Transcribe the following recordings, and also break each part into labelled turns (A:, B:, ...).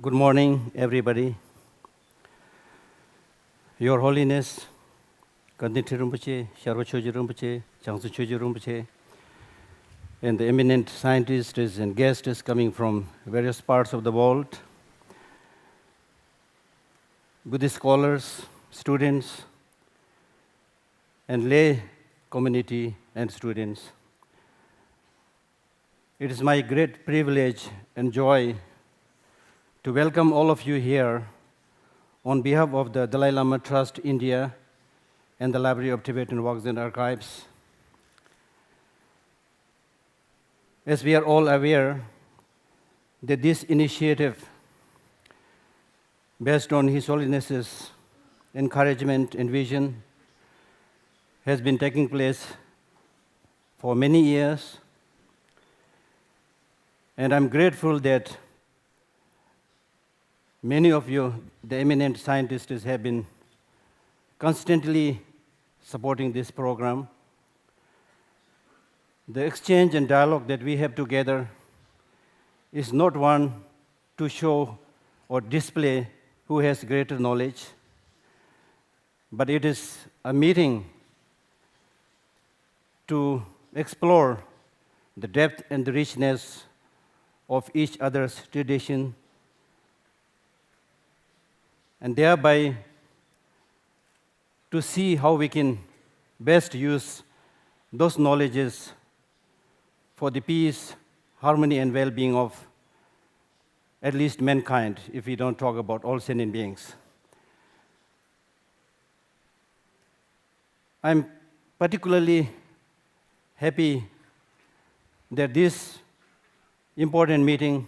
A: Good morning, everybody. Your Holiness, Kanditi Rinpoche, Sharwa Choji Rinpoche, Changsu Choji Rinpoche, and the eminent scientists and guests coming from various parts of the world, Buddhist scholars, students, and lay community and students. It is my great privilege and joy to welcome all of you here on behalf of the Dalai Lama Trust India and the Library of Tibetan Works and Archives. As we are all aware that this initiative, based on His Holiness's encouragement and vision, has been taking place for many years, and I'm grateful that many of you, the eminent scientists, have been constantly supporting this program. The exchange and dialogue that we have together is not one to show or display who has greater knowledge, but it is a meeting to explore the depth and the richness of each other's tradition, and thereby to see how we can best use those knowledges for the peace, harmony, and well-being of at least mankind, if we don't talk about all sentient beings. I'm particularly happy that this important meeting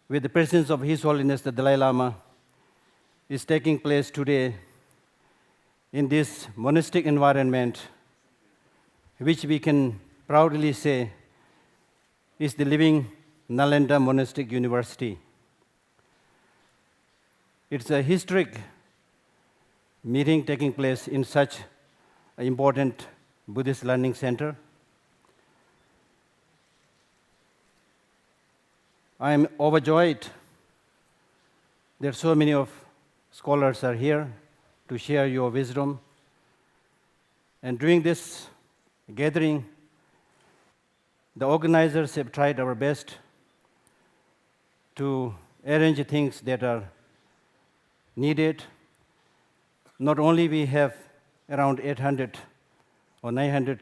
A: with the presence of His Holiness the Dalai Lama is taking place today in this monastic environment, which we can proudly say is the living Nalanda Monastic University. It's a historic meeting taking place in such an important Buddhist learning center. I am overjoyed that so many of scholars are here to share your wisdom. And during this gathering, the organizers have tried our best to arrange things that are needed. Not only we have around 800 or 900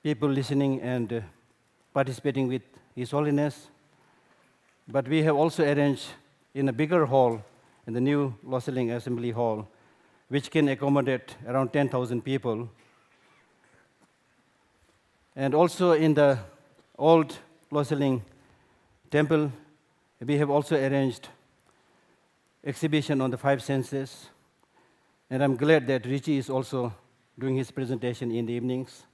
A: people listening and participating with His Holiness, but we have also arranged in a bigger hall, in the new Loseling Assembly Hall, which can accommodate around 10,000 people. And also in the old Loseling Temple, we have also arranged exhibition on the five senses. And I'm glad that Richie is also doing his presentation in the evenings.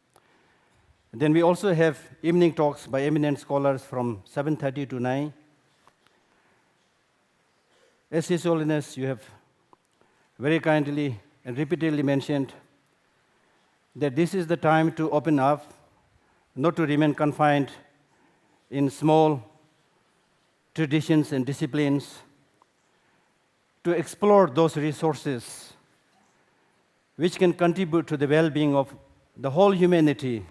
A: And then we also have evening talks by eminent scholars from 7:30 to 9. As His Holiness, you have very kindly and repeatedly mentioned that this is the time to open up, not to remain confined in small traditions and disciplines, to explore those resources which can contribute to the well-being of the whole humanity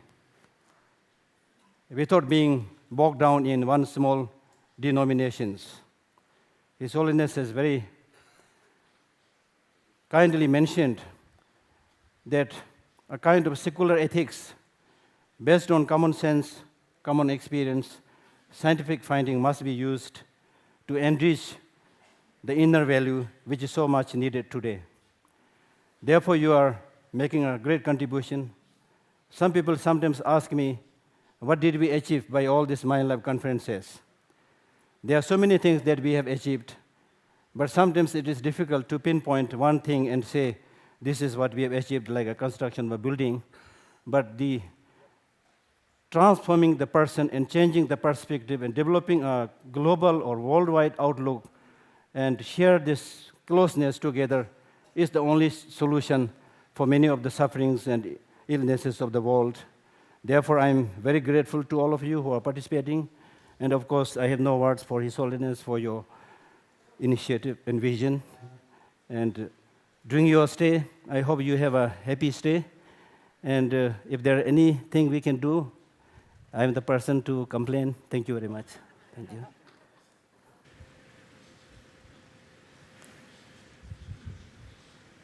A: without being bogged down in one small denominations. His Holiness has very kindly mentioned that a kind of secular ethics based on common sense, common experience, scientific finding must be used to enrich the inner value which is so much needed today. Therefore, you are making a great contribution. Some people sometimes ask me, what did we achieve by all these Mind Lab conferences? There are so many things that we have achieved, but sometimes it is difficult to pinpoint one thing and say, this is what we have achieved, like a construction of a building. But the transforming the person and changing the perspective and developing a global or worldwide outlook and share this closeness together is the only solution for many of the sufferings and illnesses of the world. Therefore, I'm very grateful to all of you who are participating, And of course, I have no words for His Holiness for your initiative and vision. And during your stay, I hope you have a happy stay. And if there are anything we can do, I am the person to complain. Thank you very much. Thank you.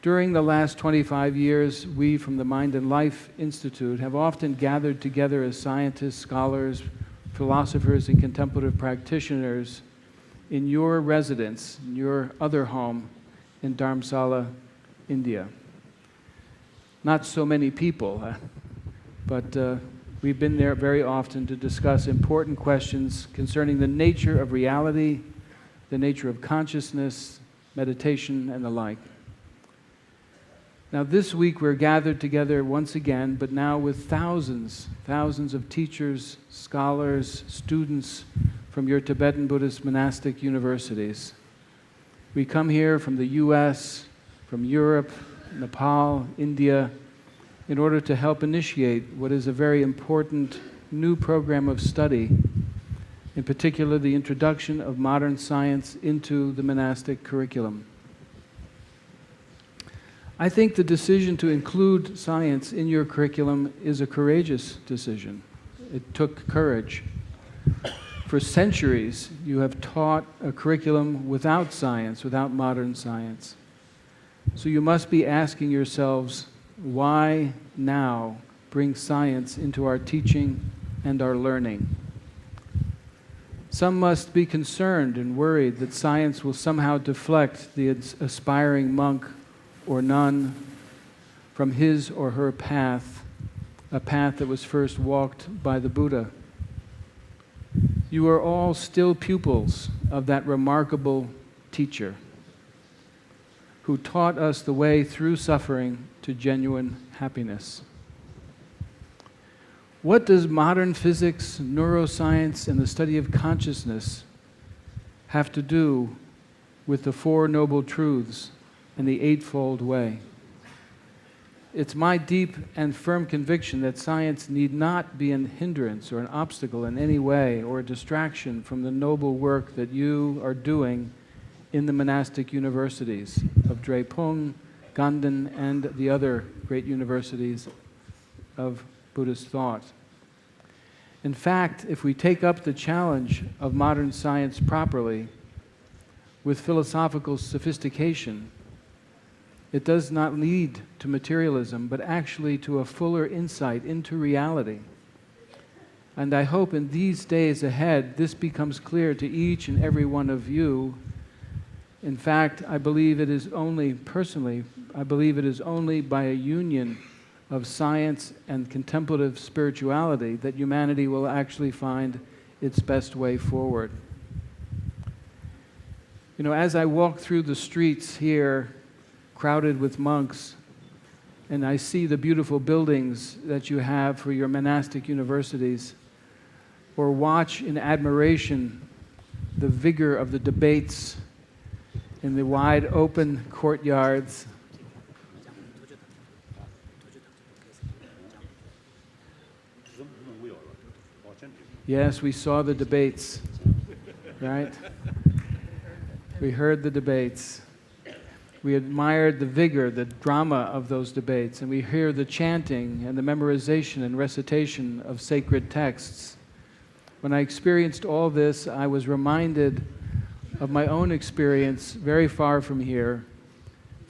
B: During the last 25 years, we from the Mind and Life Institute have often gathered together as scientists, scholars, philosophers, and contemplative practitioners in your residence, in your other home in Dharamsala, India. Not so many people, but we've been there very often to discuss important questions concerning the nature of reality, the nature of consciousness, meditation, and the like. Now this week we're gathered together once again, but now with thousands of teachers, scholars, students from your Tibetan Buddhist monastic universities. We come here from the US, from Europe, Nepal, India, in order to help initiate what is a very important new program of study, in particular the introduction of modern science into the monastic curriculum. I think the decision to include science in your curriculum is a courageous decision. It took courage. For centuries, you have taught a curriculum without science, without modern science. So you must be asking yourselves, why now bring science into our teaching and our learning? Some must be concerned and worried that science will somehow deflect the aspiring monk or nun from his or her path, a path that was first walked by the Buddha. You are all still pupils of that remarkable teacher who taught us the way through suffering to genuine happiness. What does modern physics, neuroscience, and the study of consciousness have to do with the Four Noble Truths and the Eightfold Way? It's my deep and firm conviction that science need not be an hindrance or an obstacle in any way or a distraction from the noble work that you are doing in the monastic universities of Drepung, Ganden, and the other great universities of Buddhist thought. In fact, if we take up the challenge of modern science properly, with philosophical sophistication, it does not lead to materialism, but actually to a fuller insight into reality. And I hope in these days ahead, this becomes clear to each and every one of you. In fact, I believe it is only, personally, I believe it is only by a union of science and contemplative spirituality that humanity will actually find its best way forward. You know, as I walk through the streets here, crowded with monks, and I see the beautiful buildings that you have for your monastic universities, or watch in admiration the vigor of the debates in the wide open courtyards. Yes, we saw the debates, right? We heard the debates. We admired the vigor, the drama of those debates, and we hear the chanting and the memorization and recitation of sacred texts. When I experienced all this, I was reminded of my own experience very far from here,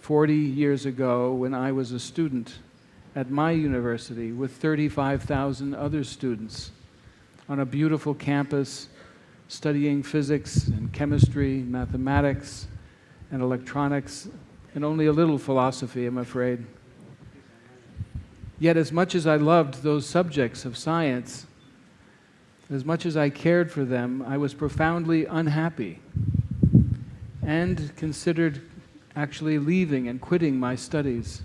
B: 40 years ago when I was a student at my university with 35,000 other students on a beautiful campus studying physics and chemistry, mathematics, and electronics, and only a little philosophy, I'm afraid. Yet as much as I loved those subjects of science, as much as I cared for them, I was profoundly unhappy and considered actually leaving and quitting my studies.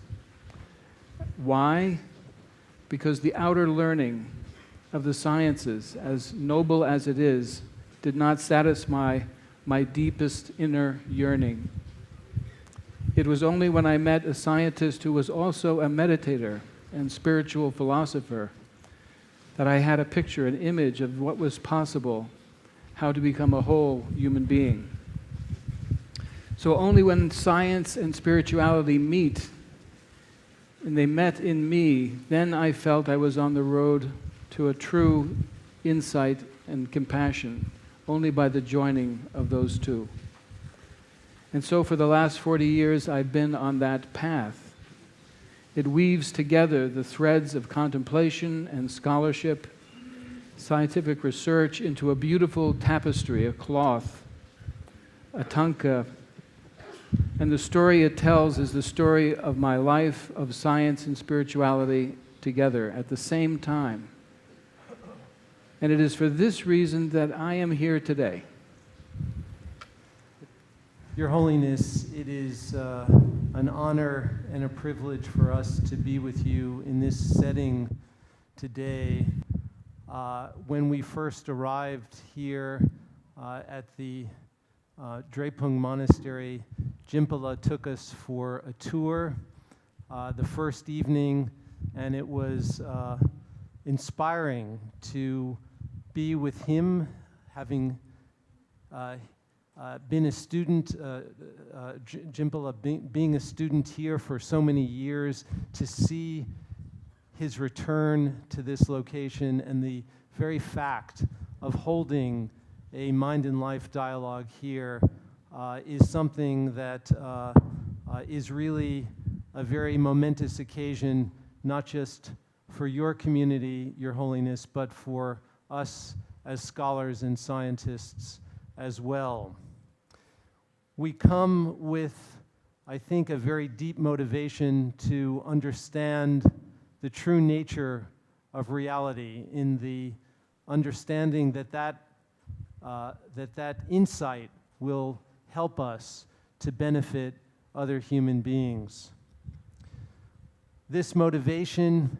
B: Why? Because the outer learning of the sciences, as noble as it is, did not satisfy my deepest inner yearning. It was only when I met a scientist who was also a meditator and spiritual philosopher that I had a picture, an image of what was possible how to become a whole human being. So only when science and spirituality meet, and they met in me, then I felt I was on the road to a true insight and compassion, only by the joining of those two. And so for the last 40 years, I've been on that path. It weaves together the threads of contemplation and scholarship, scientific research into a beautiful tapestry, a cloth, a tanka. And the story it tells is the story of my life of science and spirituality together at the same time. And it is for this reason that I am here today.
C: Your Holiness, it is an honor and a privilege for us to be with you in this setting today. When we first arrived here at the Drepung Monastery, Jimpala took us for a tour the first evening, and it was inspiring to be with him, having been a student, Jimpala being a student here for so many years, to see his return to this location and the very fact of holding a Mind and Life dialogue here is something that is really a very momentous occasion, not just for your community, Your Holiness, but for us as scholars and scientists as well. We come with, I think, a very deep motivation to understand the true nature of reality, in the understanding that that insight will help us to benefit other human beings. This motivation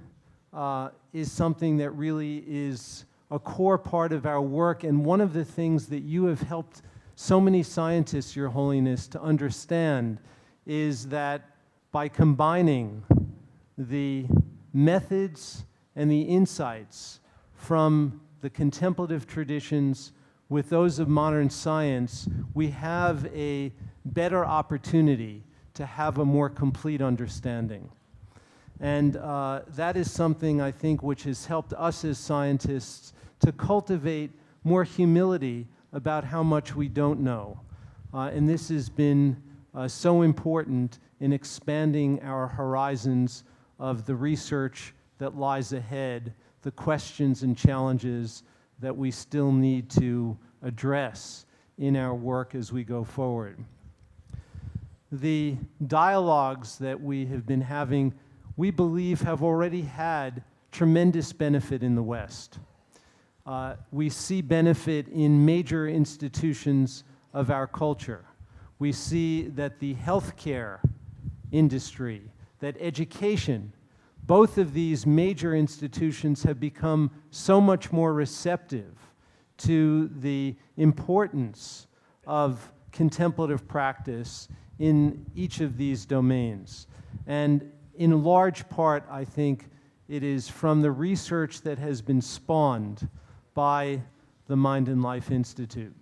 C: is something that really is a core part of our work, and one of the things that you have helped so many scientists, Your Holiness, to understand is that by combining the methods and the insights from the contemplative traditions with those of modern science, we have a better opportunity to have a more complete understanding. And that is something, I think, which has helped us as scientists to cultivate more humility about how much we don't know. And this has been so important in expanding our horizons of the research that lies ahead, the questions and challenges that we still need to address in our work as we go forward. The dialogues that we have been having, we believe, have already had tremendous benefit in the West. We see benefit in major institutions of our culture. We see that the healthcare industry, that education, both of these major institutions have become so much more receptive to the importance of contemplative practice in each of these domains. And in large part, I think, it is from the research that has been spawned by the Mind and Life Institute.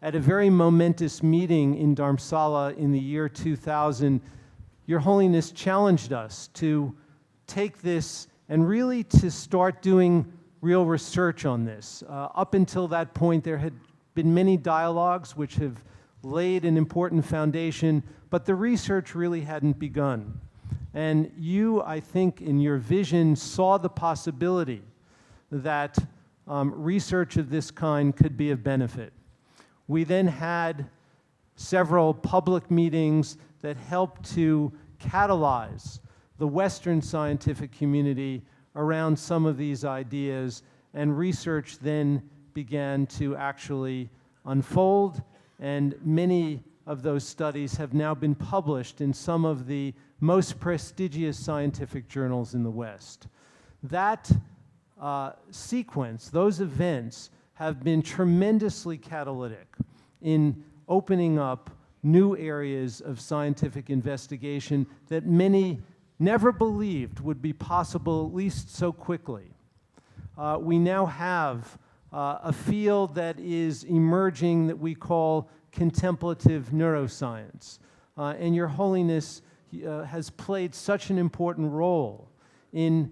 C: At a very momentous meeting in Dharamsala in the year 2000, Your Holiness challenged us to take this and really to start doing real research on this. Up until that point, there had been many dialogues which have laid an important foundation, but the research really hadn't begun. And you, I think, in your vision, saw the possibility that research of this kind could be of benefit. We then had several public meetings that helped to catalyze the Western scientific community around some of these ideas, and research then began to actually unfold, and many of those studies have now been published in some of the most prestigious scientific journals in the West. That sequence, those events, have been tremendously catalytic in opening up new areas of scientific investigation that many never believed would be possible, at least so quickly. We now have a field that is emerging that we call contemplative neuroscience. And Your Holiness has played such an important role in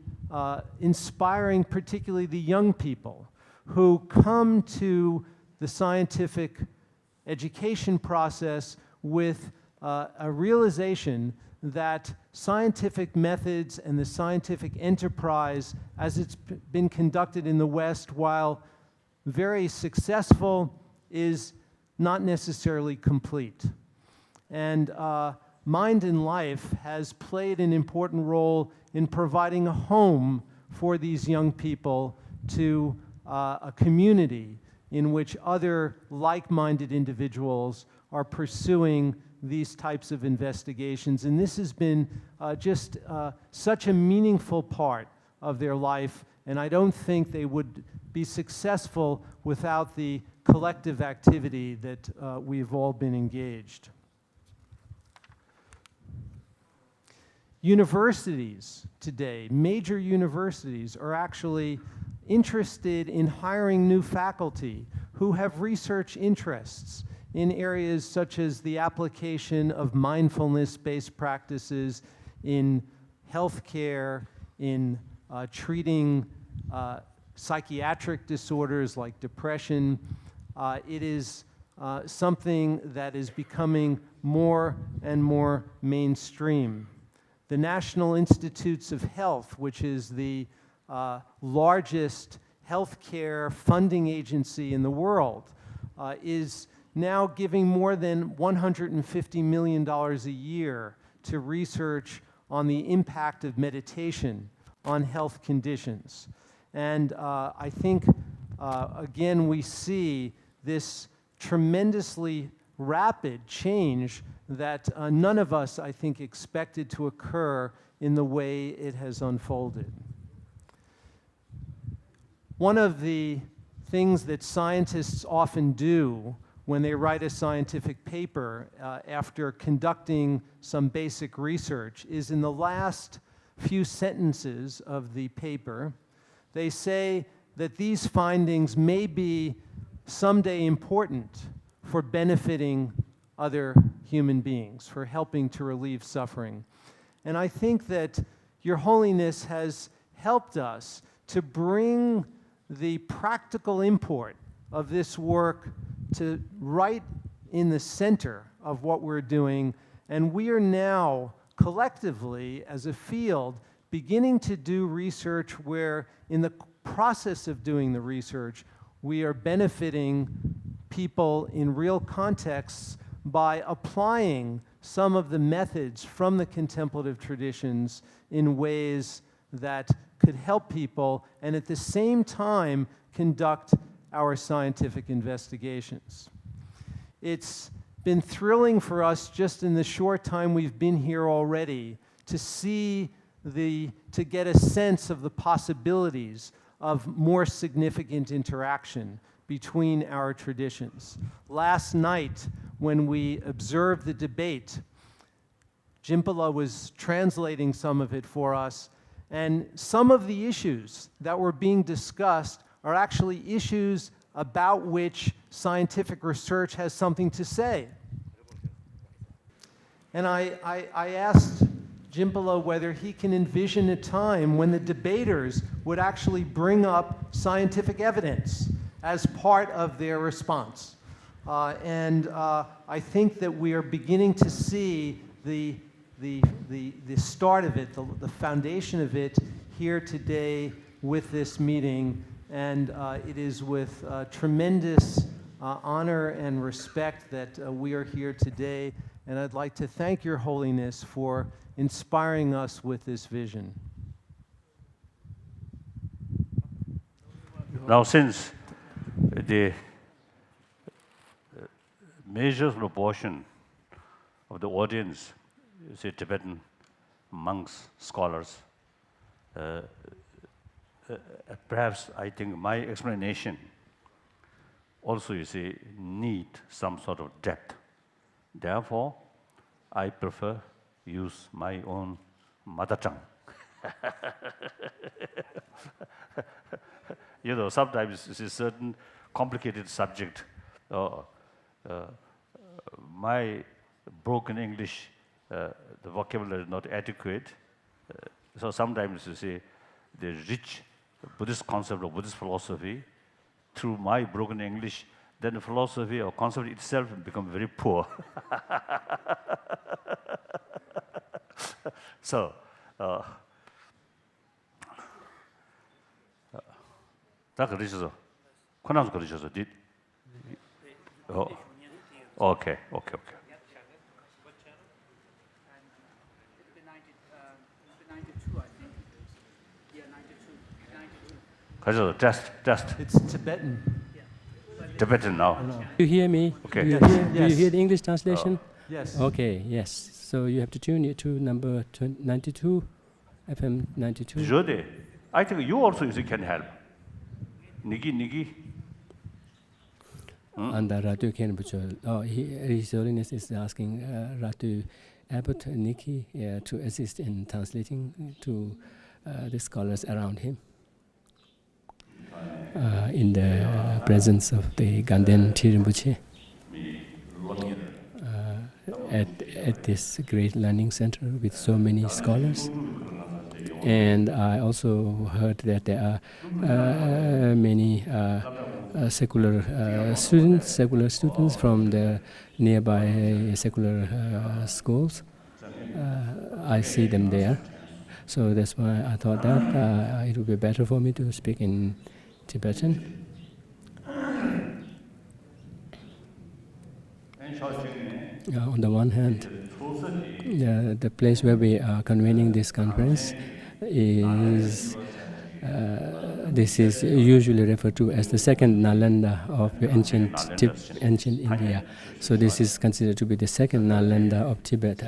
C: inspiring particularly the young people who come to the scientific education process with a realization that scientific methods and the scientific enterprise as it's been conducted in the West, while very successful, is not necessarily complete. And Mind and Life has played an important role in providing a home for these young people to a community in which other like-minded individuals are pursuing these types of investigations. And this has been just such a meaningful part of their life, and I don't think they would be successful without the collective activity that we've all been engaged. Universities today, major universities, are actually interested in hiring new faculty who have research interests in areas such as the application of mindfulness-based practices in healthcare, in treating psychiatric disorders like depression. It is something that is becoming more and more mainstream. The National Institutes of Health, which is the largest healthcare funding agency in the world, is now giving more than $150 million a year to research on the impact of meditation on health conditions. And I think, again, we see this tremendously rapid change that none of us, I think, expected to occur in the way it has unfolded. One of the things that scientists often do when they write a scientific paper after conducting some basic research is in the last few sentences of the paper, they say that these findings may be someday important for benefiting other human beings, for helping to relieve suffering. And I think that Your Holiness has helped us to bring the practical import of this work to right in the center of what we're doing. And we are now collectively, as a field, beginning to do research where, in the process of doing the research, we are benefiting people in real contexts by applying some of the methods from the contemplative traditions in ways that could help people and at the same time conduct our scientific investigations. It's been thrilling for us just in the short time we've been here already to see to get a sense of the possibilities of more significant interaction between our traditions. Last night, when we observed the debate, Jimpala was translating some of it for us, and some of the issues that were being discussed are actually issues about which scientific research has something to say. And I asked Jimpala whether he can envision a time when the debaters would actually bring up scientific evidence as part of their response. I think that we are beginning to see the start of it, the foundation of it here today with this meeting. And it is with tremendous honor and respect that we are here today. And I'd like to thank Your Holiness for inspiring us with this vision.
D: Now, since the major proportion of the audience is Tibetan monks, scholars, perhaps I think my explanation also, you see, need some sort of depth. Therefore, I prefer use my own mother tongue. you know, sometimes it's a certain complicated subject. My broken English, the vocabulary is not adequate. So sometimes you see the rich Buddhist concept of Buddhist philosophy through my broken English, then the philosophy or concept itself become very poor. So, 다 그러셔서 코난도 그러셔서 오케이. 그래서 just
C: It's Tibetan.
D: Tibetan now.
E: You hear me?
D: Okay.
E: Do you,
C: Yes.
E: hear, do you
C: Yes.
E: hear the English translation?
C: Yes.
E: Okay, yes. So you have to tune it to number 92, FM 92.
D: Jode, I think you also can help. Nigi.
E: And Ratu Kenbucho. Oh, His Holiness is asking Ratu Abbot Nikki to assist in translating to the scholars around him. In the presence of the Ganden Rinpoche at this great learning center with so many scholars. And I also heard that there are many secular students from the nearby secular schools. I see them there. So that's why I thought that it would be better for me to speak in Tibetan. On the one hand, the place where we are convening this conference is this is usually referred to as the second Nalanda of ancient India. So this is considered to be the second Nalanda of Tibet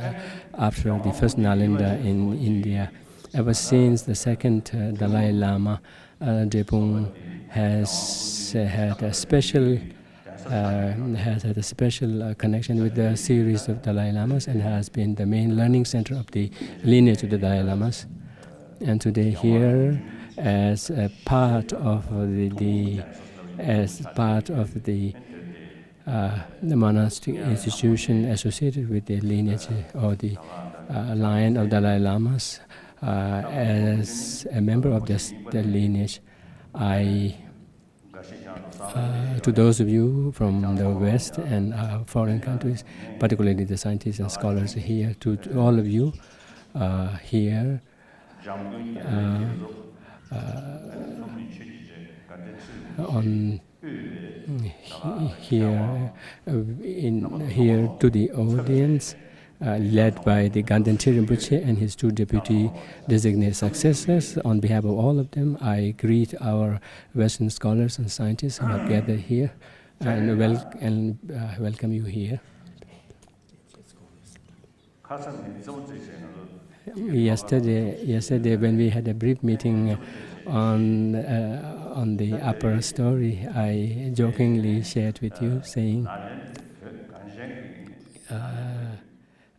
E: after the first Nalanda in India. Ever since the second Dalai Lama, Drepung has had a special connection with the series of Dalai Lamas and has been the main learning center of the lineage of the Dalai Lamas. And today here, as a part of the monastic institution associated with the lineage or the line of Dalai Lamas, as a member of the lineage, to those of you from the West and foreign countries, particularly the scientists and scholars here, to all of you here, here to the audience, led by the Ganden Rinpoche and his two deputy designated successors. On behalf of all of them, I greet our Western scholars and scientists who have gathered here and welcome you here. Yesterday, when we had a brief meeting on the upper story, I jokingly shared with you, saying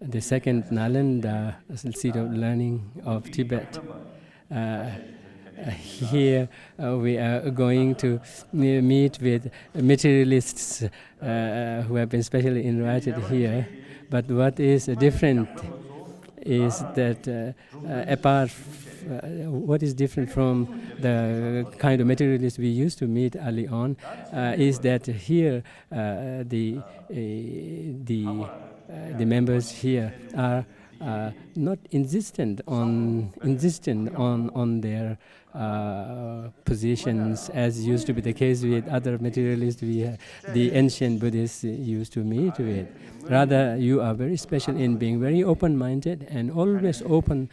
E: the second Nalanda seat of learning of Tibet. Here we are going to meet with materialists who have been specially invited here. But what is different is that what is different from the kind of materialists we used to meet early on is that here the members here are not insistent on their positions, as used to be the case with other materialists the ancient Buddhists used to meet with. Rather, you are very special in being very open-minded and always open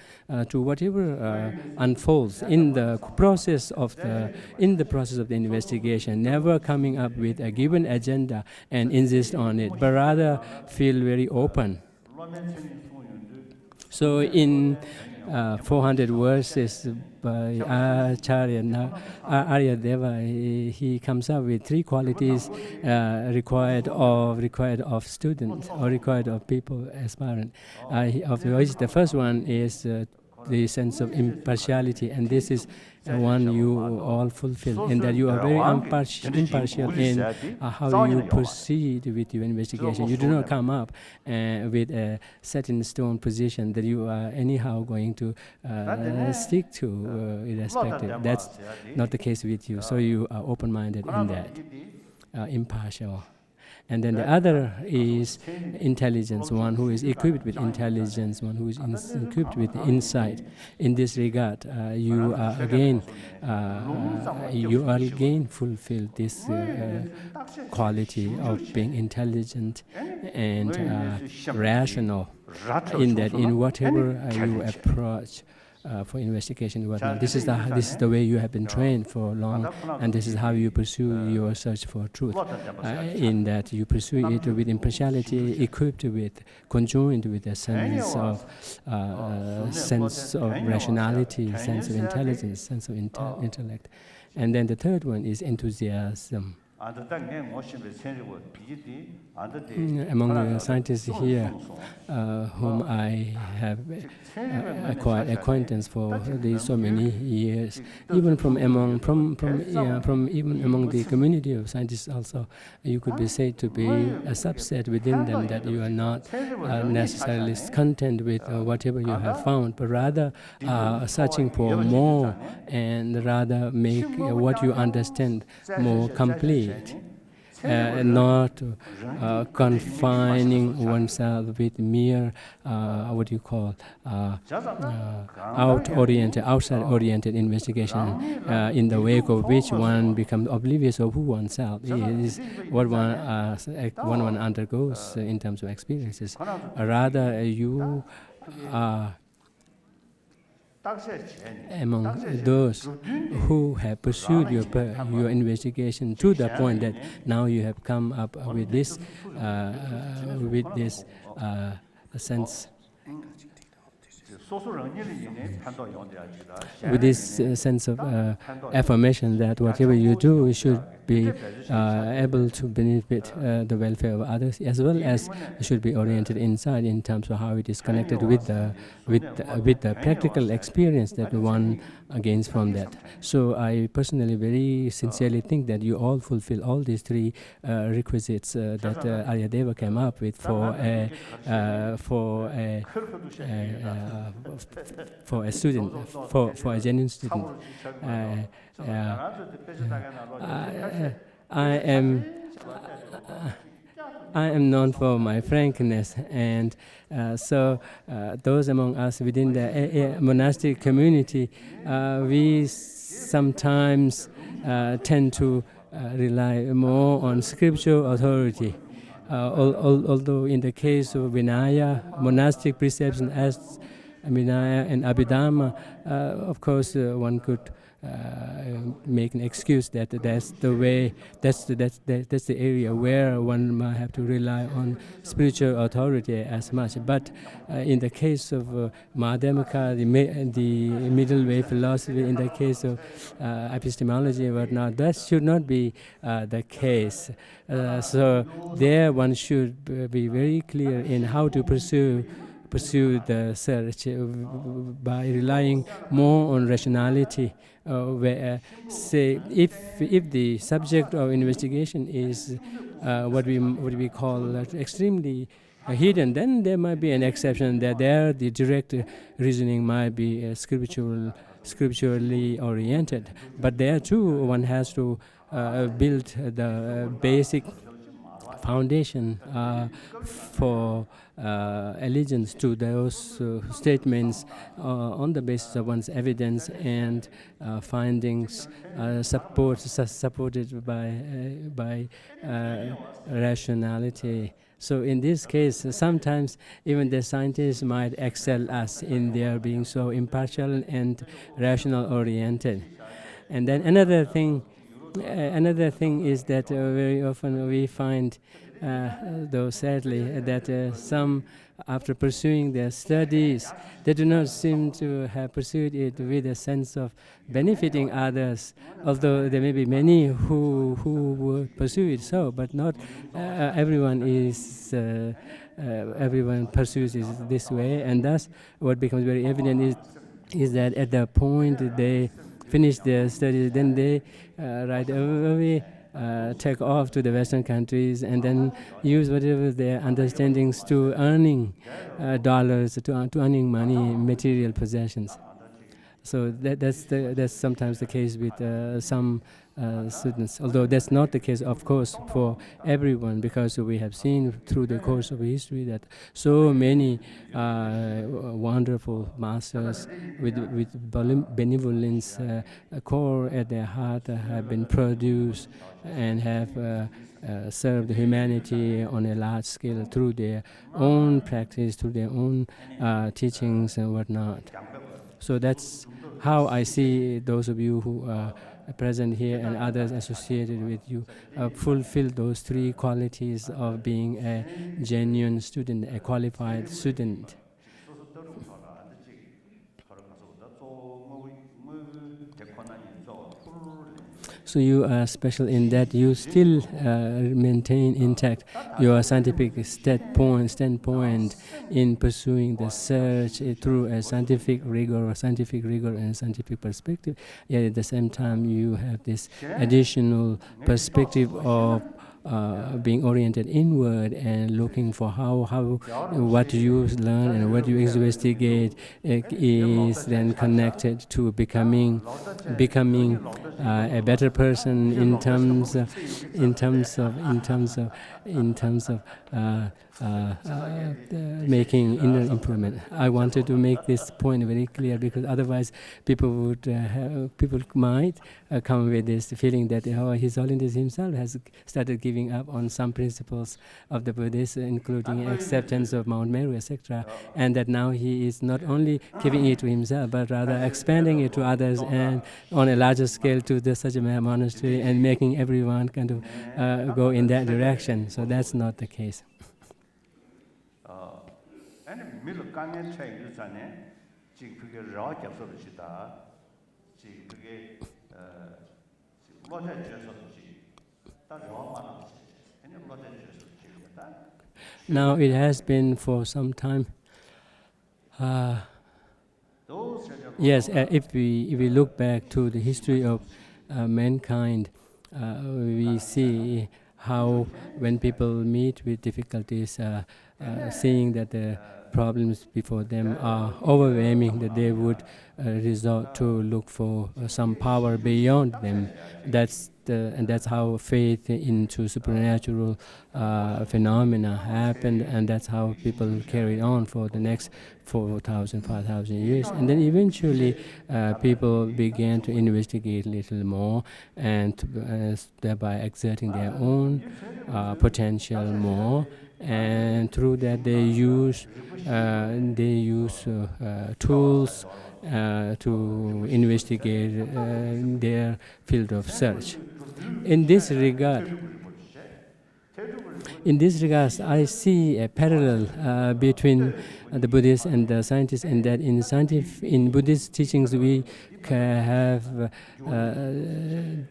E: to whatever unfolds in the process of the investigation. Never coming up with a given agenda and insist on it, but rather feel very open. So in 400 verses by Acharya Aryadeva, he comes up with three qualities required of students or required of people aspirant. Of which the first one is the sense of impartiality, and this is one you all fulfill, and that you are very impartial in how you proceed with your investigation. You do not come up with a set in stone position that you are anyhow going to stick to irrespective. That's not the case with you. So you are open-minded in that, impartial. And then the other is intelligence, one who is equipped with intelligence, one who is equipped with insight. In this regard, you are again fulfill this quality of being intelligent and rational, in that in whatever you approach for investigation and whatnot. This is the way you have been trained for long, and this is how you pursue your search for truth. In that you pursue it with impartiality, equipped with, conjoined with a sense of rationality, sense of intelligence, sense of intellect. And then the third one is enthusiasm. Among the scientists here, whom I have acquired acquaintance for these so many years, even from among the community of scientists also, you could be said to be a subset within them, that you are not necessarily content with whatever you have found, but rather searching for more, and rather make what you understand more complete. Not confining oneself with mere, outside-oriented investigation, in the wake of which one becomes oblivious of who oneself is, what one undergoes in terms of experiences. Rather, you are among those who have pursued your investigation to the point that now you have come up with this sense. With this sense of affirmation that whatever you do, you should be able to benefit the welfare of others, as well as should be oriented inside in terms of how it is connected with the practical experience that one gains from that. So I personally very sincerely think that you all fulfill all these three requisites that Aryadeva came up with for a student, for a genuine student. I am known for my frankness, and so those among us within the monastic community, we sometimes tend to rely more on scriptural authority. Although in the case of Vinaya, monastic precepts as Vinaya and Abhidhamma, of course, one could make an excuse that that's the way, that's the area where one might have to rely on spiritual authority as much. But in the case of Madhyamaka, the middle way philosophy, in the case of epistemology and whatnot, that should not be the case. So there one should be very clear in how to pursue the search by relying more on rationality. Where, say, if the subject of investigation is what we call extremely hidden, then there might be an exception that there the direct reasoning might be scripturally oriented. But there too, one has to build the basic foundation for allegiance to those statements on the basis of one's evidence and findings supported by rationality. So in this case, sometimes even the scientists might excel us in their being so impartial and rational oriented. And then another thing is that very often we find, though sadly, that some, after pursuing their studies, they do not seem to have pursued it with a sense of benefiting others, although there may be many who would pursue it so, but not everyone pursues it this way, and thus what becomes very evident is is that at the point they finish their studies, then they right away take off to the Western countries and then use whatever their understandings to earning dollars, to earning money, material possessions. So that's sometimes the case with some students, although that's not the case, of course, for everyone, because we have seen through the course of history that so many wonderful masters with benevolence core at their heart have been produced and have served humanity on a large scale through their own practice, through their own teachings and whatnot. So that's how I see those of you who are present here and others associated with you fulfill those three qualities of being a genuine student, a qualified student. So you are special in that you still maintain intact your scientific standpoint in pursuing the search through a scientific rigor and scientific perspective. Yet at the same time, you have this additional perspective of being oriented inward and looking for how what you learn and what you investigate is then connected to becoming a better person in terms of making inner improvement. I wanted to make this point very clear because otherwise people might come with this feeling that His Holiness himself has started giving up on some principles of the Buddhists, including acceptance of Mount Meru, etc., and that now he is not only giving it to himself but rather expanding it to others and on a larger scale to such a monastery and making everyone kind of go in that direction. So that's not the case. Now it has been for some time. Yes, if we look back to the history of mankind, we see how when people meet with difficulties, seeing that the problems before them are overwhelming, that they would resort to look for some power beyond them. And that's how faith into supernatural phenomena happened, and that's how people carried on for the next 4,000, 5,000 years. And then eventually people began to investigate a little more and thereby exerting their own potential more. And through that they use tools to investigate their field of search. In this regard, I see a parallel between the Buddhists and the scientists, in that in Buddhist teachings we have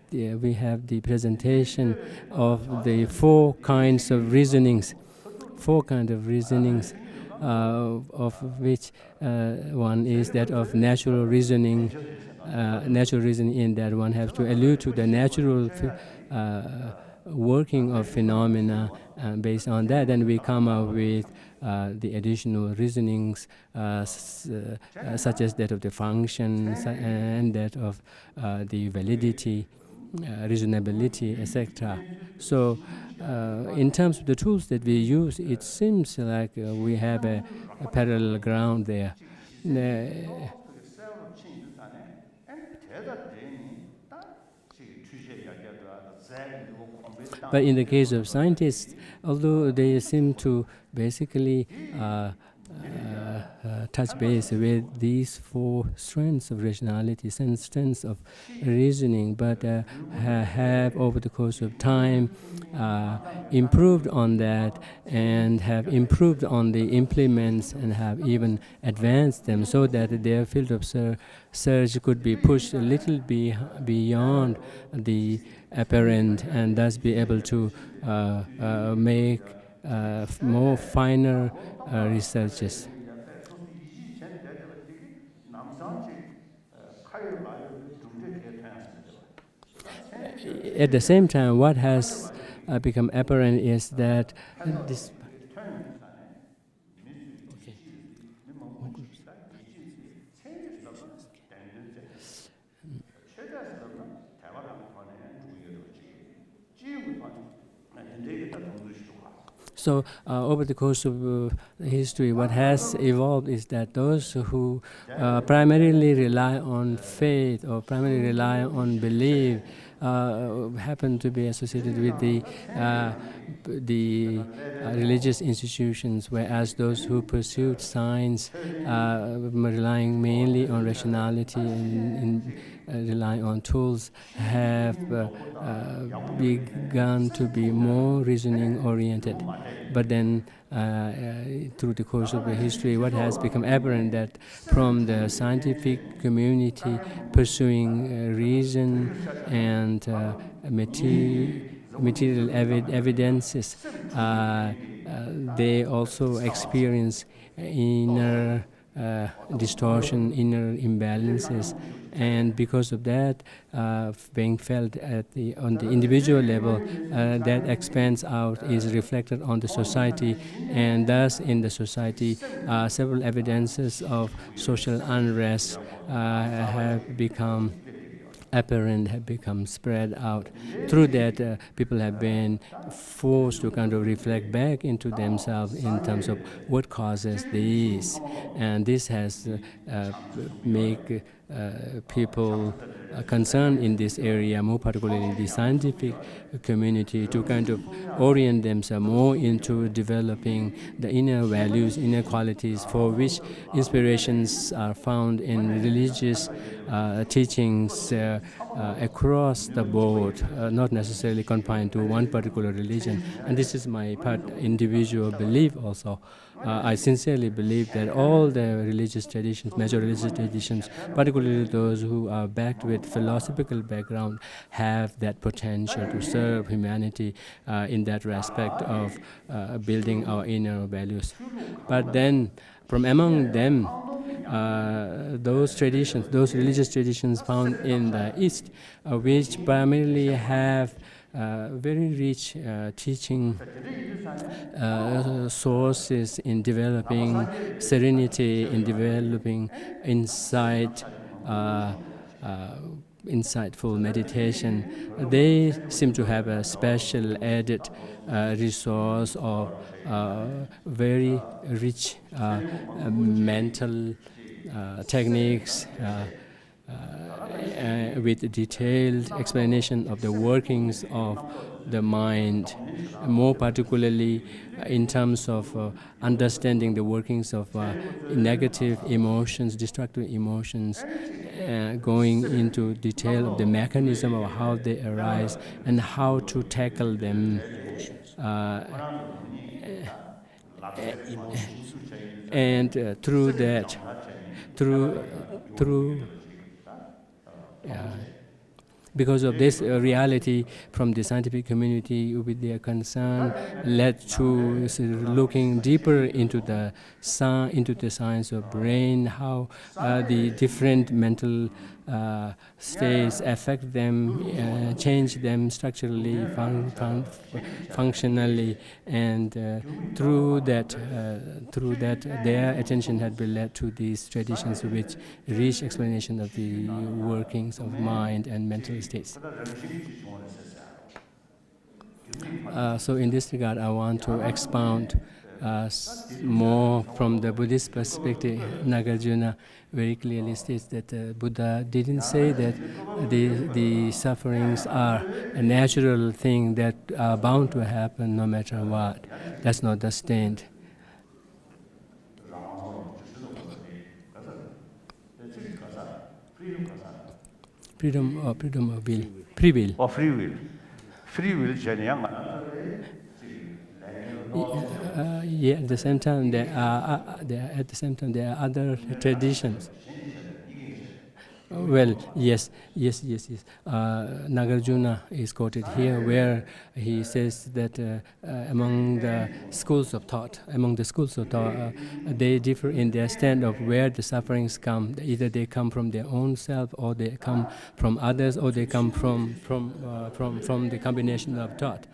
E: the presentation of the four kinds of reasonings. Of which one is that of natural reasoning. Natural reasoning in that one has to allude to the natural working of phenomena. Based on that, then we come up with the additional reasonings such as that of the function and that of the validity, reasonability, etc. So in terms of the tools that we use, it seems like we have a parallel ground there. But in the case of scientists, although they seem to basically touch base with these four strengths of rationality, strengths of reasoning, but have over the course of time improved on that and have improved on the implements and have even advanced them so that their field of search could be pushed a little beyond the apparent and thus be able to make more finer researches. at the same time, what has become apparent is that this. So over the course of history, what has evolved is that those who primarily rely on faith or primarily rely on belief happen to be associated with the religious institutions, whereas those who pursued science, relying mainly on rationality and relying on tools, have begun to be more reasoning oriented. But then through the course of the history, what has become apparent that from the scientific community pursuing reason and material evidences, they also experience inner distortion, inner imbalances, and because of that, being felt on the individual level, that expands out is reflected on the society, and thus in the society, several evidences of social unrest have become apparent, have become spread out. Through that, people have been forced to kind of reflect back into themselves in terms of what causes this, and this has made people concerned in this area, more particularly the scientific community, to kind of orient themselves more into developing the inner values, inner qualities for which inspirations are found in religious teachings across the board, not necessarily confined to one particular religion. And this is my individual belief also. I sincerely believe that all the religious traditions, major religious traditions, particularly those who are backed with philosophical background, have that potential to serve humanity in that respect of building our inner values. But then, from among them, those traditions, those religious traditions found in the East, which primarily have very rich teaching sources in developing serenity, in developing insight, insightful meditation. They seem to have a special added resource of very rich mental techniques with detailed explanation of the workings of the mind, more particularly in terms of understanding the workings of negative emotions, destructive emotions, going into detail of the mechanism of how they arise and how to tackle them. And through that, because of this reality from the scientific community with their concern led to looking deeper into the science of brain, how the different mental states affect them, change them structurally, functionally, and through that their attention had been led to these traditions which rich explanation of the workings of mind and mental states. So in this regard, I want to expound more from the Buddhist perspective. Nagarjuna very clearly states that Buddha didn't say that the sufferings are a natural thing that are bound to happen no matter what. That's not the stand. Freedom of will. Free will.
D: Or free will. Free will,
E: yeah, at the same time, there are other traditions. Well, yes. Nagarjuna is quoted here where he says that among the schools of thought, they differ in their stand of where the sufferings come. Either they come from their own self, or they come from others, or they come from the combination of thought.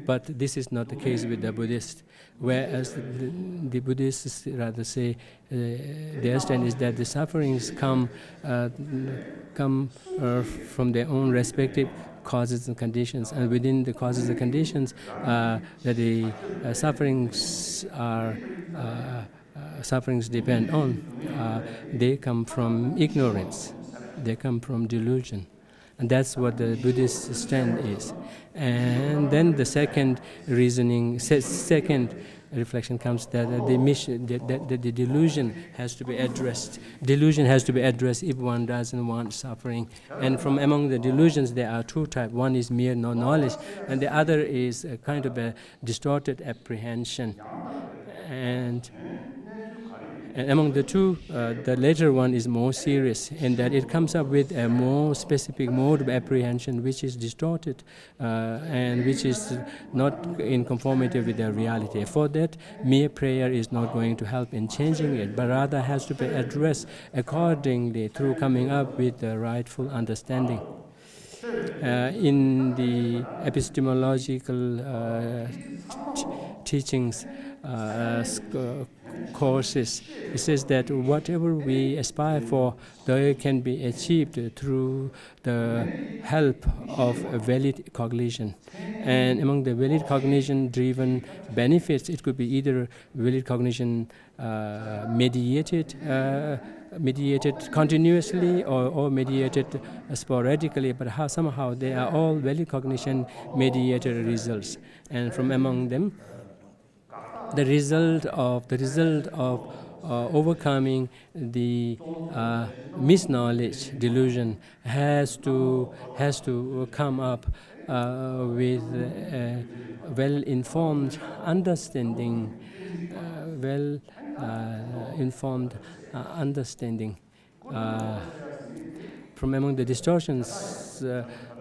E: But this is not the case with the Buddhists. Whereas the Buddhists rather say their stand is that the sufferings come from their own respective causes and conditions, and within the causes and conditions that the sufferings depend on, they come from ignorance, they come from delusion. And that's what the Buddhist stand is. And then the second reflection comes that the delusion has to be addressed. Delusion has to be addressed if one doesn't want suffering. And from among the delusions, there are two types. One is mere knowledge, and the other is a kind of a distorted apprehension. And among the two, the later one is more serious in that it comes up with a more specific mode of apprehension which is distorted and which is not in conformity with the reality. For that, mere prayer is not going to help in changing it, but rather has to be addressed accordingly through coming up with the rightful understanding. In the epistemological teachings, courses, it says that whatever we aspire for, they can be achieved through the help of a valid cognition. And among the valid cognition-driven benefits, it could be either valid cognition mediated continuously or mediated sporadically, but somehow they are all valid cognition mediated results. And from among them, the result of overcoming the misknowledge delusion has to come up with a well-informed understanding, from among the distortions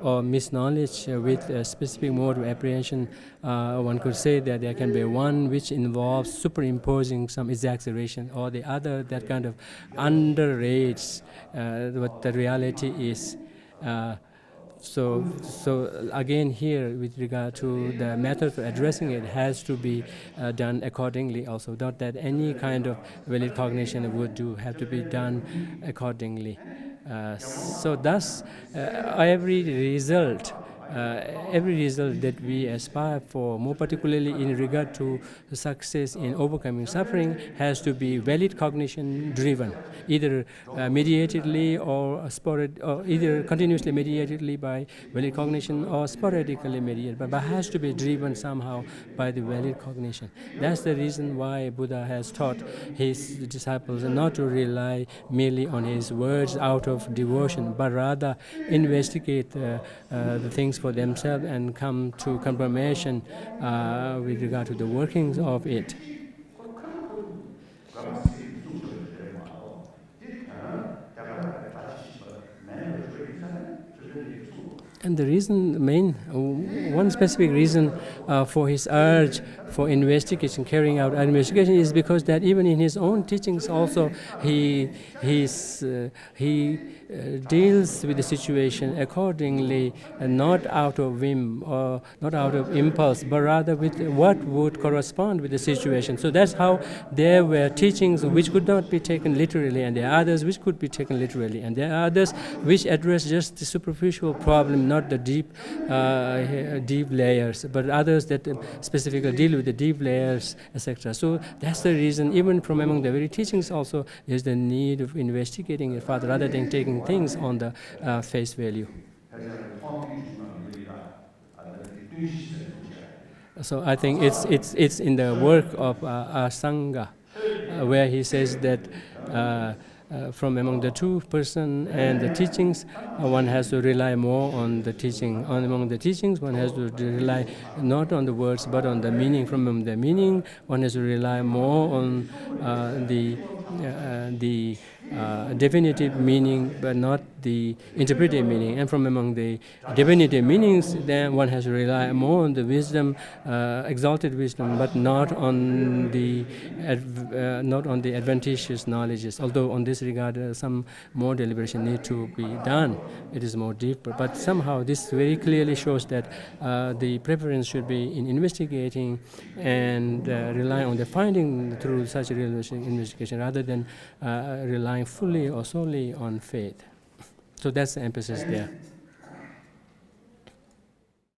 E: or misknowledge with a specific mode of apprehension, one could say that there can be one which involves superimposing some exaggeration, or the other that kind of underrates what the reality is. So again here, with regard to the method for addressing it, has to be done accordingly also. Not that any kind of valid cognition would do, have to be done accordingly. So thus, every result that we aspire for, more particularly in regard to success in overcoming suffering, has to be valid cognition driven, either mediatedly or either continuously mediatedly by valid cognition or sporadically mediated, but has to be driven somehow by the valid cognition. That's the reason why Buddha has taught his disciples not to rely merely on his words out of devotion, but rather investigate the things for themselves and come to confirmation with regard to the workings of it. And the reason, one specific reason for his urge for investigation, carrying out investigation, is because that even in his own teachings also he deals with the situation accordingly, not out of whim or not out of impulse, but rather with what would correspond with the situation. So that's how there were teachings which could not be taken literally, and there are others which could be taken literally, and there are others which address just the superficial problem, not the deep layers, but others that specifically deal with the deep layers, etc. So that's the reason, even from among the very teachings also, there's the need of investigating it further rather than taking things on the face value. So I think it's in the work of Asanga where he says that from among the two person and the teachings, one has to rely more on the teaching. Among the teachings, one has to rely not on the words but on the meaning. From the meaning, one has to rely more on the definitive meaning but not the interpretive meaning. And from among the definitive meanings, then one has to rely more on the wisdom, exalted wisdom, but not on the adventitious knowledges. Although on this regard, some more deliberation need to be done. It is more deeper. But somehow this very clearly shows that the preference should be in investigating and rely on the finding through such realistic investigation rather than relying fully or solely on faith. So that's the emphasis there.